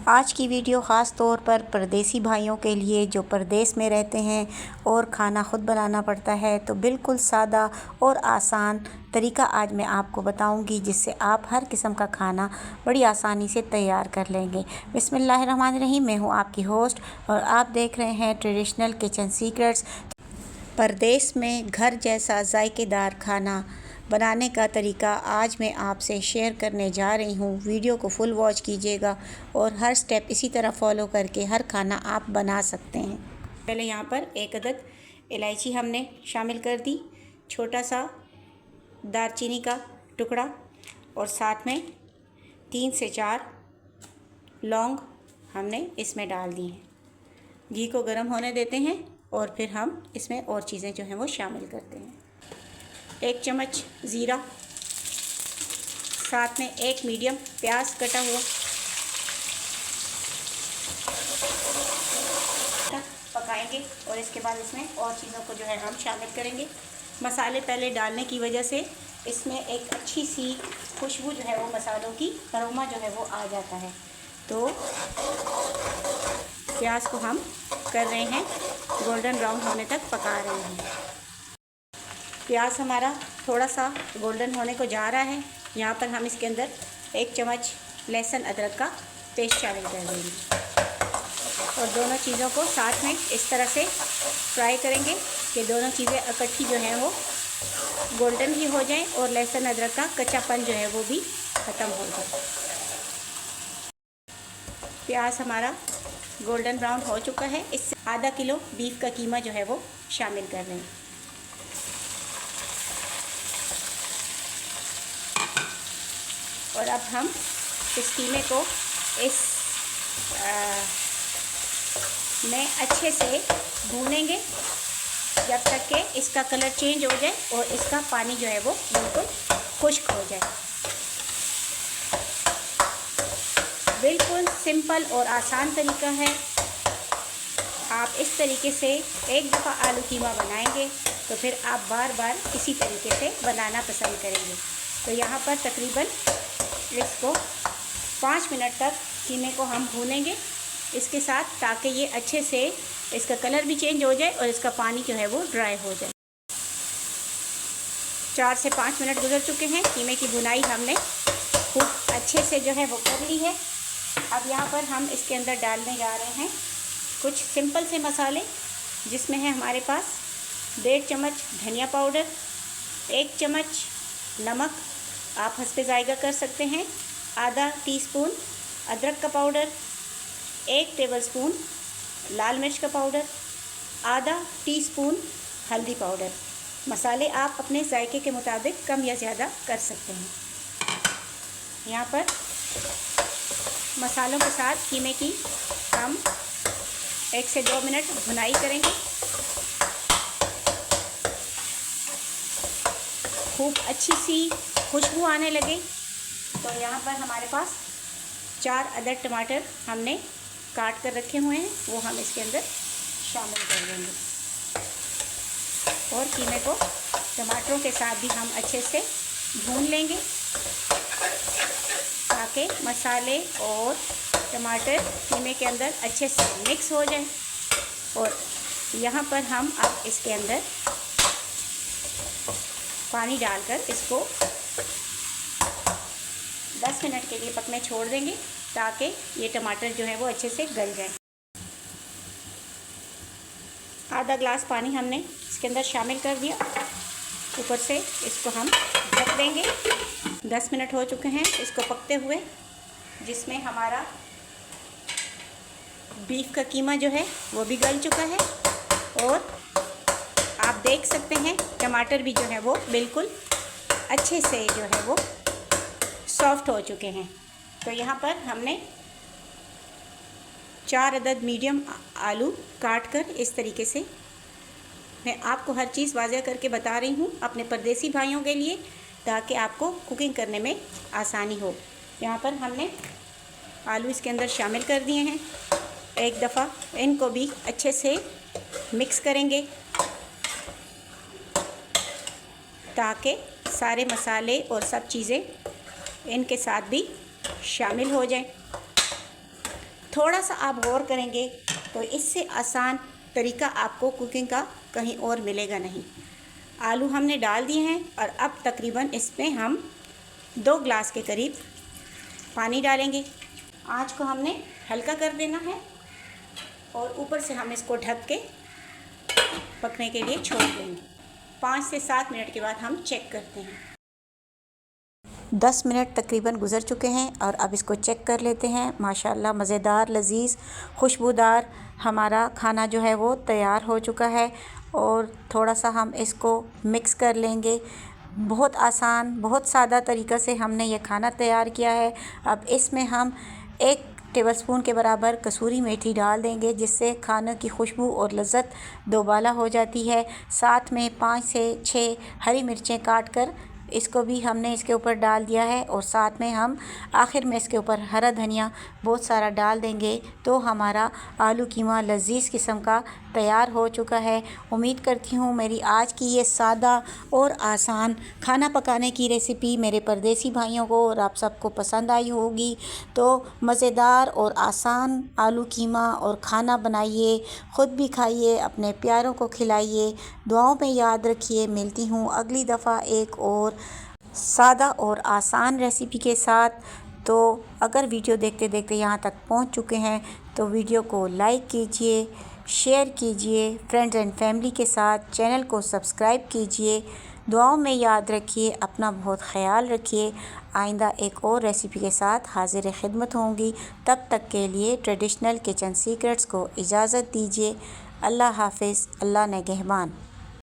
आज की वीडियो ख़ास तौर पर परदेसी भाइयों के लिए जो परदेस में रहते हैं और खाना ख़ुद बनाना पड़ता है, तो बिल्कुल सादा और आसान तरीका आज मैं आपको बताऊंगी, जिससे आप हर किस्म का खाना बड़ी आसानी से तैयार कर लेंगे। बिस्मिल्लाहिर्रहमानिर्रहीम। मैं हूं आपकी होस्ट और आप देख रहे हैं ट्रेडिशनल किचन सीक्रेट्स। परदेस में घर जैसा जायकेदार खाना बनाने का तरीका आज मैं आपसे शेयर करने जा रही हूँ। वीडियो को फुल वॉच कीजिएगा और हर स्टेप इसी तरह फॉलो करके हर खाना आप बना सकते हैं। पहले यहाँ पर एक अदद इलायची हमने शामिल कर दी, छोटा सा दालचीनी का टुकड़ा और साथ में 3 से 4 लौंग हमने इसमें डाल दी हैं। घी को गर्म होने देते हैं और फिर हम इसमें और चीज़ें जो हैं वो शामिल करते हैं। 1 चम्मच ज़ीरा, साथ में 1 मीडियम प्याज कटा हुआ, पकाएंगे और इसके बाद इसमें और चीज़ों को जो है हम शामिल करेंगे। मसाले पहले डालने की वजह से इसमें एक अच्छी सी खुशबू जो है वो मसालों की अरोमा जो है वो आ जाता है। तो प्याज को हम कर रहे हैं गोल्डन ब्राउन होने तक पका रहे हैं। प्याज हमारा थोड़ा सा गोल्डन होने को जा रहा है। यहाँ पर हम इसके अंदर 1 चम्मच लहसुन अदरक का पेस्ट शामिल कर देंगे और दोनों चीज़ों को साथ में इस तरह से फ्राई करेंगे कि दोनों चीज़ें इकट्ठी जो हैं वो गोल्डन भी हो जाएं और लहसुन अदरक का कच्चापन जो है वो भी ख़त्म हो जाए। प्याज हमारा गोल्डन ब्राउन हो चुका है। इससे आधा किलो बीफ का कीमा जो है वो शामिल कर रहे हैं। और अब हम इस कीमे को इस में अच्छे से भूनेंगे जब तक कि इसका कलर चेंज हो जाए और इसका पानी जो है वो बिल्कुल खुश्क हो जाए। बिल्कुल सिंपल और आसान तरीका है। आप इस तरीके से एक दफ़ा आलू कीमा बनाएंगे तो फिर आप बार बार इसी तरीके से बनाना पसंद करेंगे। तो यहाँ पर तकरीबन इसको 5 मिनट तक कीमे को हम भूनेंगे इसके साथ, ताकि ये अच्छे से इसका कलर भी चेंज हो जाए और इसका पानी जो है वो ड्राई हो जाए। 4 से 5 मिनट गुजर चुके हैं। कीमे की भुनाई हमने खूब अच्छे से जो है वो कर ली है। अब यहाँ पर हम इसके अंदर डालने जा रहे हैं कुछ सिंपल से मसाले, जिसमें है हमारे पास 1.5 चम्मच धनिया पाउडर, 1 चम्मच नमक आप हस्बे जायका कर सकते हैं, आधा टीस्पून अदरक का पाउडर, 1 टेबलस्पून लाल मिर्च का पाउडर, आधा टीस्पून हल्दी पाउडर। मसाले आप अपने जायके के मुताबिक कम या ज़्यादा कर सकते हैं। यहाँ पर मसालों के साथ कीमे की हम 1 से 2 मिनट भुनाई करेंगे। खूब अच्छी सी खुशबू आने लगे तो यहाँ पर हमारे पास 4 अदद टमाटर हमने काट कर रखे हुए हैं, वो हम इसके अंदर शामिल कर देंगे और कीमे को टमाटरों के साथ भी हम अच्छे से भून लेंगे ताकि मसाले और टमाटर कीमे के अंदर अच्छे से मिक्स हो जाए। और यहाँ पर हम अब इसके अंदर पानी डालकर इसको 10 मिनट के लिए पकने छोड़ देंगे ताकि ये टमाटर जो है वो अच्छे से गल जाए। आधा ग्लास पानी हमने इसके अंदर शामिल कर दिया। ऊपर से इसको हम ढक देंगे। 10 मिनट हो चुके हैं इसको पकते हुए, जिसमें हमारा बीफ का कीमा जो है वो भी गल चुका है और आप देख सकते हैं टमाटर भी जो है वो बिल्कुल अच्छे से जो है वो सॉफ्ट हो चुके हैं। तो यहाँ पर हमने 4 अदद मीडियम आलू काट कर इस तरीके से, मैं आपको हर चीज़ वाज़ह करके बता रही हूँ अपने परदेसी भाइयों के लिए, ताकि आपको कुकिंग करने में आसानी हो। यहाँ पर हमने आलू इसके अंदर शामिल कर दिए हैं। एक दफ़ा इनको भी अच्छे से मिक्स करेंगे ताकि सारे मसाले और सब चीज़ें इनके साथ भी शामिल हो जाएं। थोड़ा सा आप गौर करेंगे तो इससे आसान तरीका आपको कुकिंग का कहीं और मिलेगा नहीं। आलू हमने डाल दिए हैं और अब तकरीबन इसमें हम 2 गिलास के करीब पानी डालेंगे। आँच को हमने हल्का कर देना है और ऊपर से हम इसको ढक के पकने के लिए छोड़ देंगे। 5 से 7 मिनट के बाद हम चेक करते हैं। 10 मिनट तकरीबन गुज़र चुके हैं और अब इसको चेक कर लेते हैं। माशाल्लाह मज़ेदार, लजीज़, खुशबूदार हमारा खाना जो है वो तैयार हो चुका है। और थोड़ा सा हम इसको मिक्स कर लेंगे। बहुत आसान, बहुत सादा तरीक़ा से हमने ये खाना तैयार किया है। अब इसमें हम 1 टेबलस्पून के बराबर कसूरी मेथी डाल देंगे, जिससे खाने की खुशबू और लज़्ज़त दोबाला हो जाती है। साथ में 5 से 6 हरी मिर्चें काट कर इसको भी हमने इसके ऊपर डाल दिया है और साथ में हम आखिर में इसके ऊपर हरा धनिया बहुत सारा डाल देंगे। तो हमारा आलू कीमा लजीज़ किस्म का तैयार हो चुका है। उम्मीद करती हूँ मेरी आज की ये सादा और आसान खाना पकाने की रेसिपी मेरे परदेसी भाइयों को और आप सबको पसंद आई होगी। तो मज़ेदार और आसान आलू कीमा और खाना बनाइए, ख़ुद भी खाइए, अपने प्यारों को खिलाइए। दुआओं में याद रखिए। मिलती हूँ अगली दफ़ा एक और सादा और आसान रेसिपी के साथ। तो अगर वीडियो देखते देखते यहाँ तक पहुँच चुके हैं तो वीडियो को लाइक कीजिए, शेयर कीजिए फ्रेंड्स एंड फैमिली के साथ, चैनल को सब्सक्राइब कीजिए। दुआओं में याद रखिए, अपना बहुत ख्याल रखिए। आइंदा एक और रेसिपी के साथ हाजिर खिदमत होंगी। तब तक के लिए ट्रेडिशनल किचन सीक्रेट्स को इजाज़त दीजिए। अल्लाह हाफ़िज़, अल्लाह नेगहबान।